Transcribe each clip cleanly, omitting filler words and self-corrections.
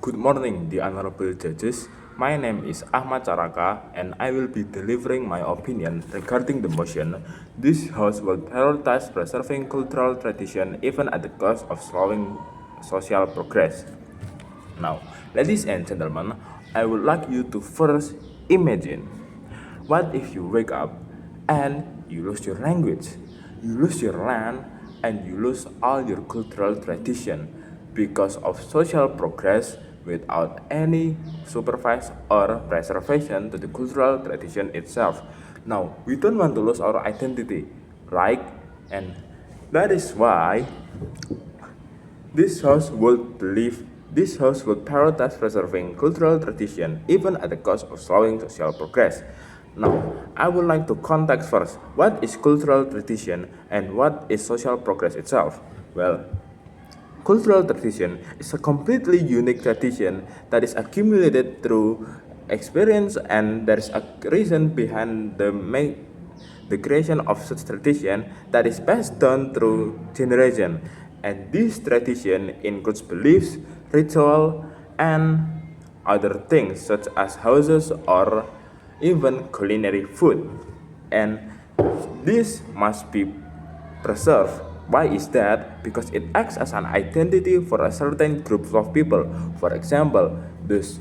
Good morning, the honorable judges. My name is Ahmad Caraka, and I will be delivering my opinion regarding the motion. This House will prioritize preserving cultural tradition even at the cost of slowing social progress. Now, ladies and gentlemen, I would like you to first imagine what if you wake up and you lose your language, you lose your land, and you lose all your cultural tradition because of social progress without any supervision or preservation to the cultural tradition itself. Now, we don't want to lose our identity, right? And that is why this house would prioritize preserving cultural tradition even at the cost of slowing social progress. Now, I would like to context first what is cultural tradition and what is social progress itself. Well, cultural tradition is a completely unique tradition that is accumulated through experience, and there is a reason behind the creation of such tradition that is passed down through generation. And this tradition includes beliefs, ritual, and other things such as houses or even culinary food. And this must be preserved. Why is that? Because it acts as an identity for a certain group of people. For example, this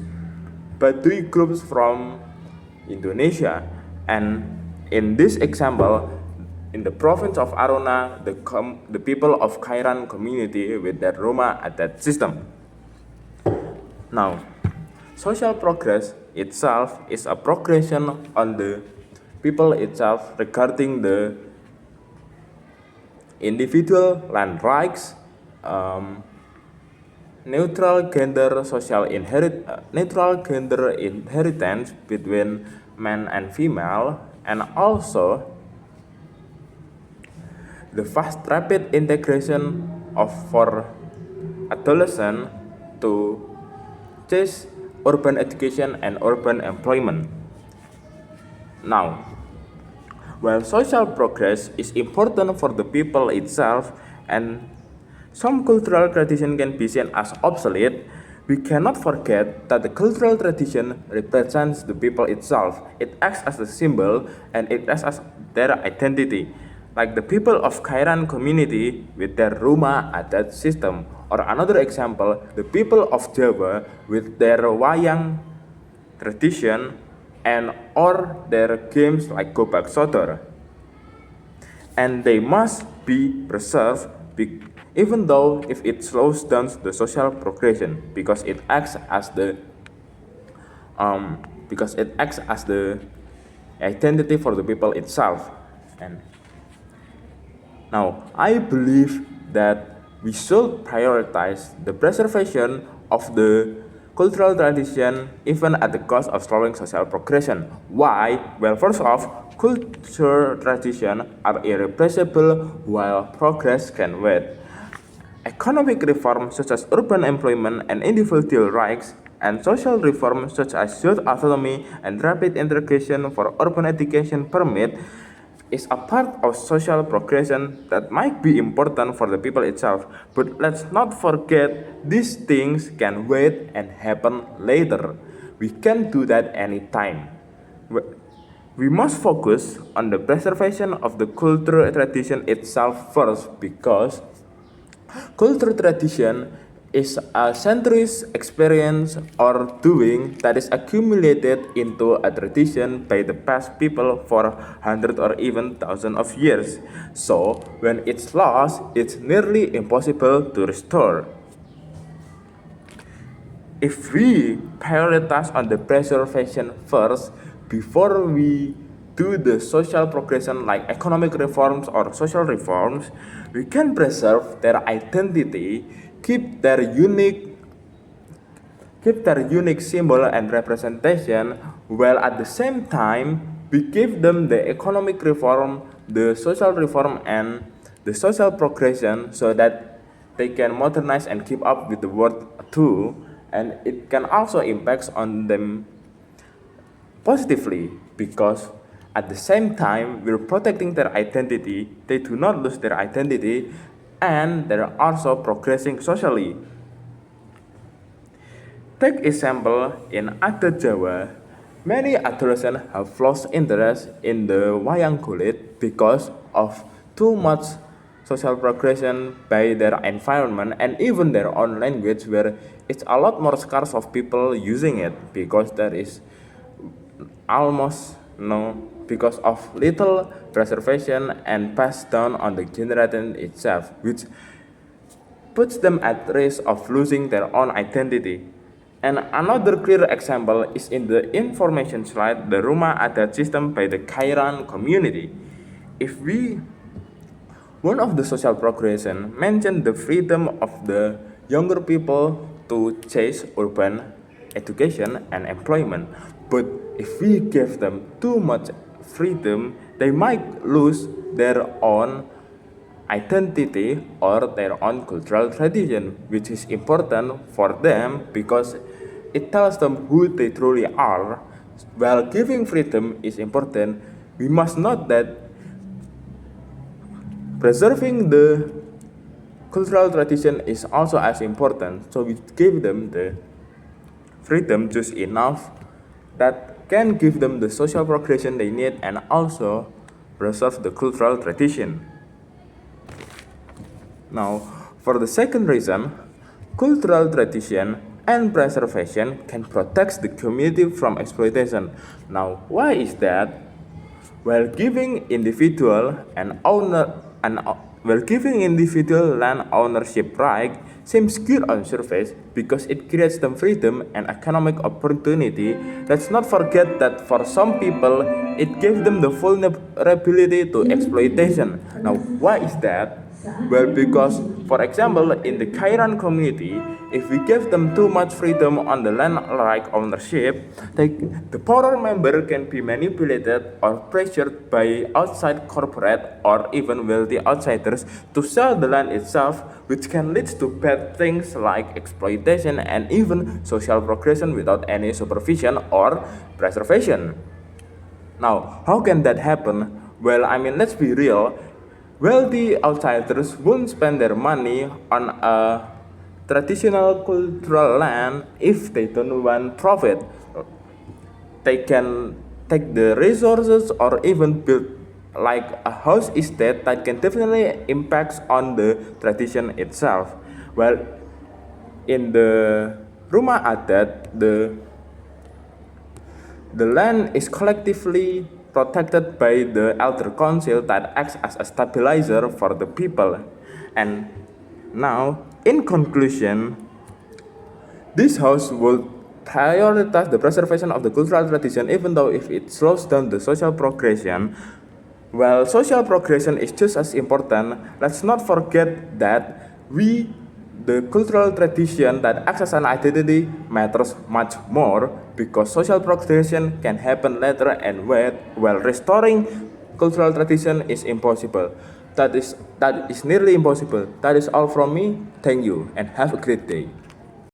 Baduy groups from Indonesia, and in this example, in the province of Aruna, the people of Kairan community with their Roma adat system. Now, social progress itself is a progression on the people itself regarding the individual land rights, neutral gender inheritance between man and female, and also the fast rapid integration of for adolescent to chase urban education and urban employment. Now, while social progress is important for the people itself and some cultural tradition can be seen as obsolete, we cannot forget that the cultural tradition represents the people itself. It acts as a symbol and it acts as their identity. Like the people of Kairan community with their rumah adat system, or another example, the people of Java with their wayang tradition and or their games like gobak sodor, and they must be preserved even though if it slows down the social progression because it acts as the identity for the people itself. And now I believe that we should prioritize the preservation of the cultural tradition even at the cost of slowing social progression. Why? Well, first off, culture tradition are irreplaceable while progress can wait. Economic reforms such as urban employment and individual rights, and social reforms such as youth autonomy and rapid integration for urban education permit is a part of social progression that might be important for the people itself. But let's not forget these things can wait and happen later. We can do that anytime. We must focus on the preservation of the cultural tradition itself first because cultural tradition is a centuries experience or doing that is accumulated into a tradition by the past people for hundreds or even thousands of years. So when it's lost, it's nearly impossible to restore. If we prioritize on the preservation first before we do the social progression like economic reforms or social reforms, we can preserve their identity, keep their unique symbol and representation, while at the same time we give them the economic reform, the social reform, and the social progression so that they can modernize and keep up with the world too, and it can also impact on them positively because at the same time we're protecting their identity, they do not lose their identity, and they're also progressing socially. Take example in adat Jawa, many adolescents have lost interest in the wayang kulit because of too much social progression by their environment and even their own language where it's a lot more scarce of people using it because there is almost no because of little preservation and passed down on the generation itself, which puts them at risk of losing their own identity. And another clear example is in the information slide, the Rumah Adat system by the Kairan community. If we One of the social progression mentioned the freedom of the younger people to chase urban education and employment. But if we give them too much freedom, they might lose their own identity or their own cultural tradition, which is important for them because it tells them who they truly are. While giving freedom is important, we must note that preserving the cultural tradition is also as important, so we give them the freedom just enough that can give them the social progression they need and also preserve the cultural tradition. Now, for the second reason, cultural tradition and preservation can protect the community from exploitation. Now, why is that? While giving individual land ownership right seems good on surface because it creates them freedom and economic opportunity, let's not forget that for some people it gives them the vulnerability to exploitation. Now, why is that? Well, because, for example, in the Kairan community, if we give them too much freedom on the land right ownership, the poorer member can be manipulated or pressured by outside corporate or even wealthy outsiders to sell the land itself, which can lead to bad things like exploitation and even social progression without any supervision or preservation. Now, how can that happen? Well, let's be real. Wealthy outsiders won't spend their money on a traditional cultural land if they don't want profit. They can take the resources or even build like a house estate that can definitely impact on the tradition itself. Well, in the Rumah Adat, the land is collectively protected by the elder council that acts as a stabilizer for the people. And now, in conclusion, this house will prioritize the preservation of the cultural tradition even though if it slows down the social progression. While social progression is just as important, let's not forget that the cultural tradition that acts as an identity matters much more because social progression can happen later and while restoring cultural tradition is impossible. That is nearly impossible. That is all from me. Thank you and have a great day.